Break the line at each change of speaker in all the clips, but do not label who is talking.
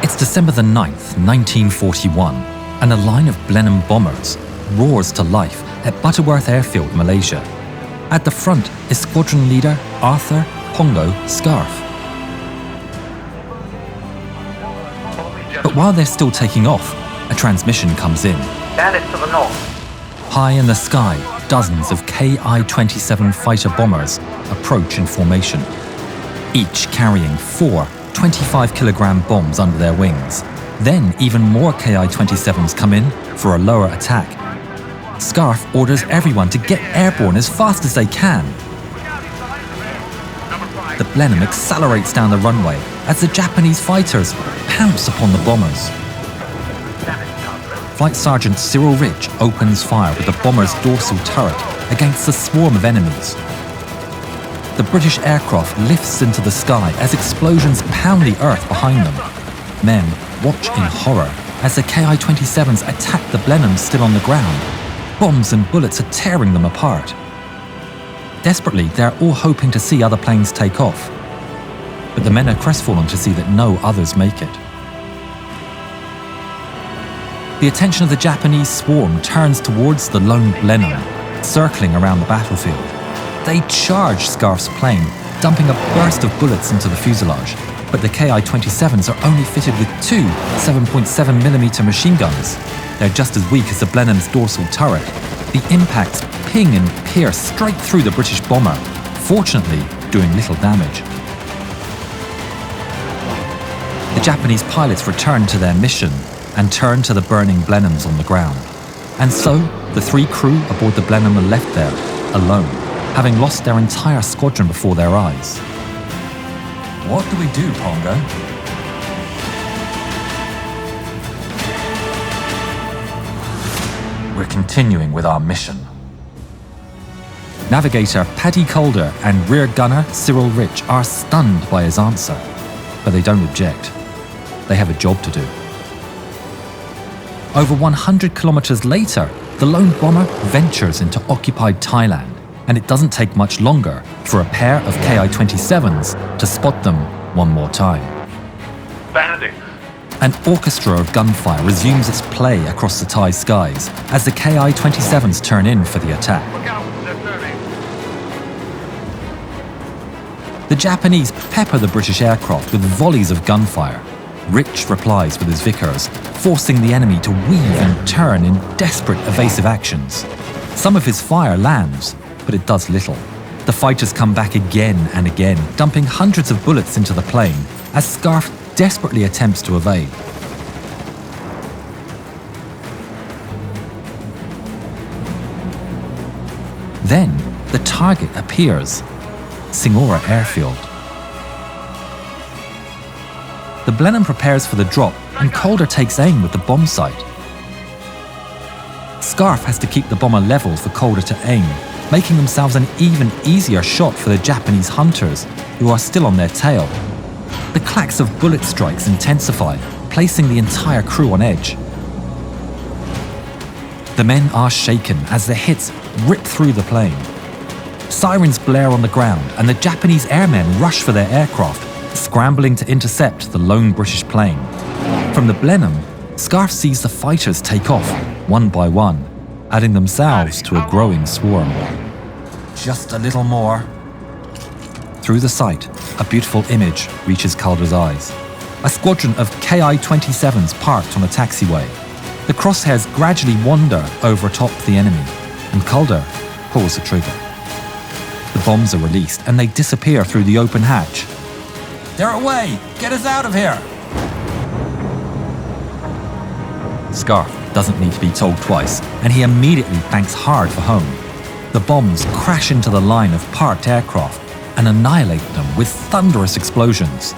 It's December the 9th, 1941, and a line of Blenheim Bombers roars to life at Butterworth Airfield, Malaysia. At the front is Squadron Leader Arthur, Pongo, Scarf. But while they're still taking off, a transmission comes in.
Bandits to the north.
High in the sky, dozens of Ki-27 fighter bombers approach in formation, each carrying 4 25-kilogram bombs under their wings. Then even more Ki-27s come in for a lower attack. Scarf orders everyone to get airborne as fast as they can. The Blenheim accelerates down the runway as the Japanese fighters pounce upon the bombers. Flight Sergeant Cyril Rich opens fire with the bomber's dorsal turret against the swarm of enemies. The British aircraft lifts into the sky as explosions pound the earth behind them. Men watch in horror as the Ki-27s attack the Blenheim still on the ground. Bombs and bullets are tearing them apart. Desperately, they're all hoping to see other planes take off. But the men are crestfallen to see that no others make it. The attention of the Japanese swarm turns towards the lone Blenheim, circling around the battlefield. They charge Scarf's plane, dumping a burst of bullets into the fuselage. But the Ki-27s are only fitted with 2 7.7mm machine guns. They're just as weak as the Blenheim's dorsal turret. The impacts ping and pierce straight through the British bomber, fortunately doing little damage. The Japanese pilots return to their mission and turn to the burning Blenheims on the ground. And so, the 3 crew aboard the Blenheim are left there, alone, having lost their entire squadron before their eyes. What do we do, Pongo? We're continuing with our mission. Navigator Paddy Calder and rear gunner Cyril Rich are stunned by his answer, but they don't object. They have a job to do. Over 100 kilometers later, the lone bomber ventures into occupied Thailand, and it doesn't take much longer for a pair of Ki-27s to spot them one more time.
Bandits.
An orchestra of gunfire resumes its play across the Thai skies as the Ki-27s turn in for the attack.
Look out, they're turning.
The Japanese pepper the British aircraft with volleys of gunfire. Rich replies with his Vickers, forcing the enemy to weave and turn in desperate evasive actions. Some of his fire lands, but it does little. The fighters come back again and again, dumping hundreds of bullets into the plane as Scarf desperately attempts to evade. Then, the target appears, Squadron Airfield. The Blenheim prepares for the drop and Calder takes aim with the bomb sight. Scarf has to keep the bomber level for Calder to aim, making themselves an even easier shot for the Japanese hunters, who are still on their tail. The clacks of bullet strikes intensify, placing the entire crew on edge. The men are shaken as the hits rip through the plane. Sirens blare on the ground and the Japanese airmen rush for their aircraft, scrambling to intercept the lone British plane. From the Blenheim, Scarf sees the fighters take off, one by one, adding themselves to a growing swarm. Just a little more. Through the sight, a beautiful image reaches Calder's eyes. A squadron of Ki-27s parked on a taxiway. The crosshairs gradually wander over top the enemy, and Calder pulls the trigger. The bombs are released and they disappear through the open hatch. They're away! Get us out of here! Scarf doesn't need to be told twice, and he immediately banks hard for home. The bombs crash into the line of parked aircraft and annihilate them with thunderous explosions.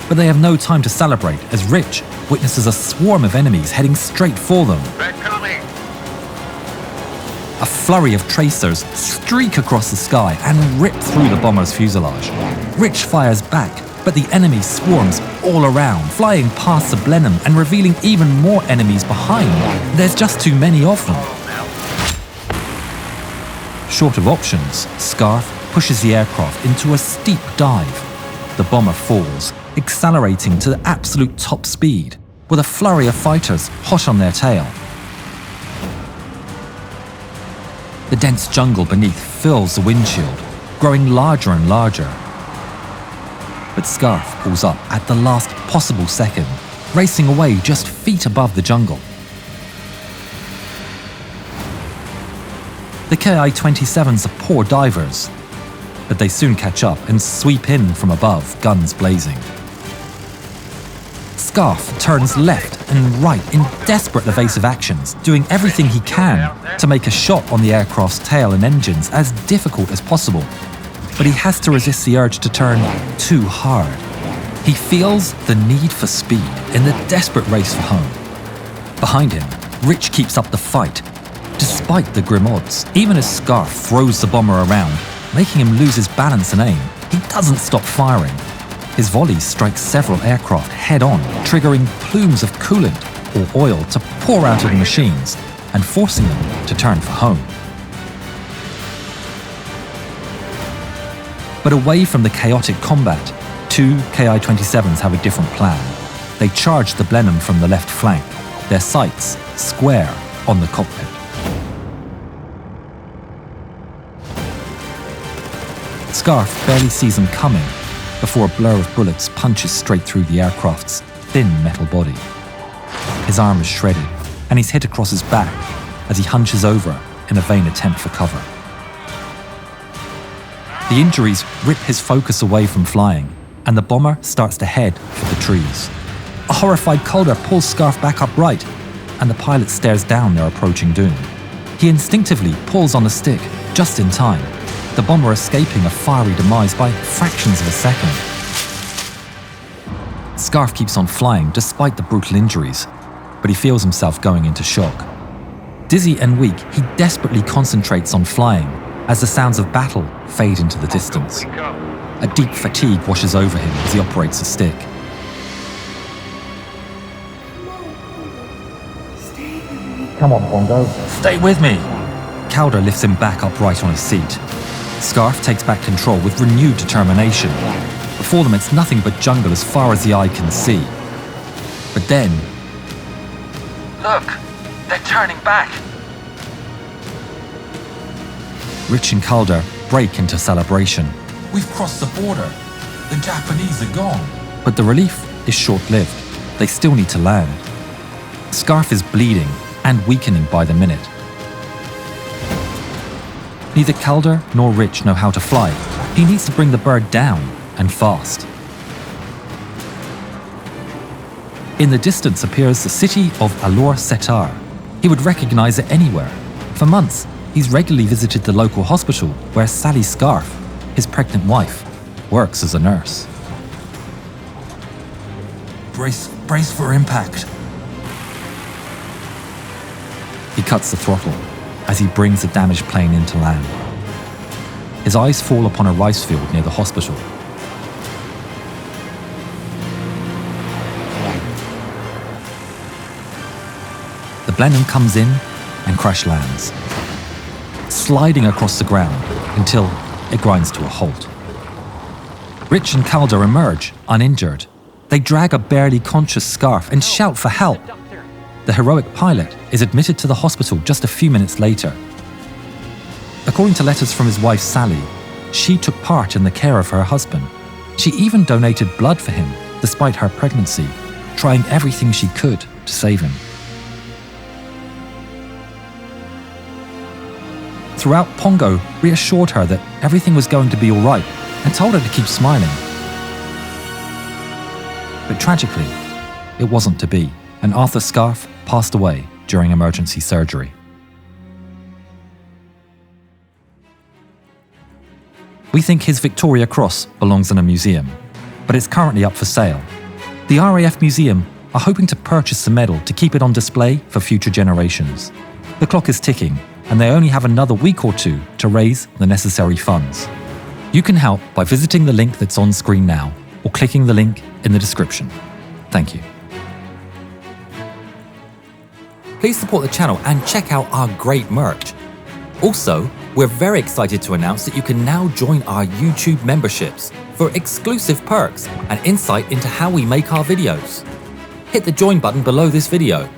But they have no time to celebrate as Rich witnesses a swarm of enemies heading straight for them.
They're coming.
A flurry of tracers streak across the sky and rip through the bomber's fuselage. Rich fires back, but the enemy swarms all around, flying past the Blenheim and revealing even more enemies behind. There's just too many of them. Short of options, Scarf pushes the aircraft into a steep dive. The bomber falls, accelerating to absolute top speed, with a flurry of fighters hot on their tail. The dense jungle beneath fills the windshield, growing larger and larger. But Scarf pulls up at the last possible second, racing away just feet above the jungle. The Ki-27s are poor divers, but they soon catch up and sweep in from above, guns blazing. Scarf turns left and right in desperate evasive actions, doing everything he can to make a shot on the aircraft's tail and engines as difficult as possible. But he has to resist the urge to turn too hard. He feels the need for speed in the desperate race for home. Behind him, Rich keeps up the fight, despite the grim odds. Even as Scarf throws the bomber around, making him lose his balance and aim, he doesn't stop firing. His volleys strike several aircraft head-on, triggering plumes of coolant or oil to pour out of the machines and forcing them to turn for home. But away from the chaotic combat, two Ki-27s have a different plan. They charge the Blenheim from the left flank, their sights square on the cockpit. Scarf barely sees them coming before a blur of bullets punches straight through the aircraft's thin metal body. His arm is shredded, and he's hit across his back as he hunches over in a vain attempt for cover. The injuries rip his focus away from flying, and the bomber starts to head for the trees. A horrified Calder pulls Scarf back upright, and the pilot stares down their approaching doom. He instinctively pulls on the stick, just in time, the bomber escaping a fiery demise by fractions of a second. Scarf keeps on flying despite the brutal injuries, but he feels himself going into shock. Dizzy and weak, he desperately concentrates on flying as the sounds of battle fade into the distance. A deep fatigue washes over him as he operates the stick.
Come on, Pongo.
Stay with me! Calder lifts him back upright on his seat. Scarf takes back control with renewed determination. Before them, it's nothing but jungle as far as the eye can see. But then... Look! They're turning back! Rich and Calder break into celebration. We've crossed the border. The Japanese are gone. But the relief is short-lived. They still need to land. Scarf is bleeding and weakening by the minute. Neither Calder nor Rich know how to fly. He needs to bring the bird down, and fast. In the distance appears the city of Alor Setar. He would recognize it anywhere. For months, he's regularly visited the local hospital where Sally Scarf, his pregnant wife, works as a nurse. Brace for impact. He cuts the throttle as he brings the damaged plane into land. His eyes fall upon a rice field near the hospital. The Blenheim comes in and crash lands, sliding across the ground until it grinds to a halt. Rich and Calder emerge, uninjured. They drag a barely conscious Scarf and shout for help. The heroic pilot is admitted to the hospital just a few minutes later. According to letters from his wife Sally, she took part in the care of her husband. She even donated blood for him despite her pregnancy, trying everything she could to save him. Throughout, Pongo reassured her that everything was going to be all right and told her to keep smiling. But tragically, it wasn't to be, and Arthur Scarf passed away during emergency surgery. We think his Victoria Cross belongs in a museum, but it's currently up for sale. The RAF Museum are hoping to purchase the medal to keep it on display for future generations. The clock is ticking, and they only have another week or two to raise the necessary funds. You can help by visiting the link that's on screen now, or clicking the link in the description. Thank you. Please support the channel and check out our great merch. Also, we're very excited to announce that you can now join our YouTube memberships for exclusive perks and insight into how we make our videos. Hit the join button below this video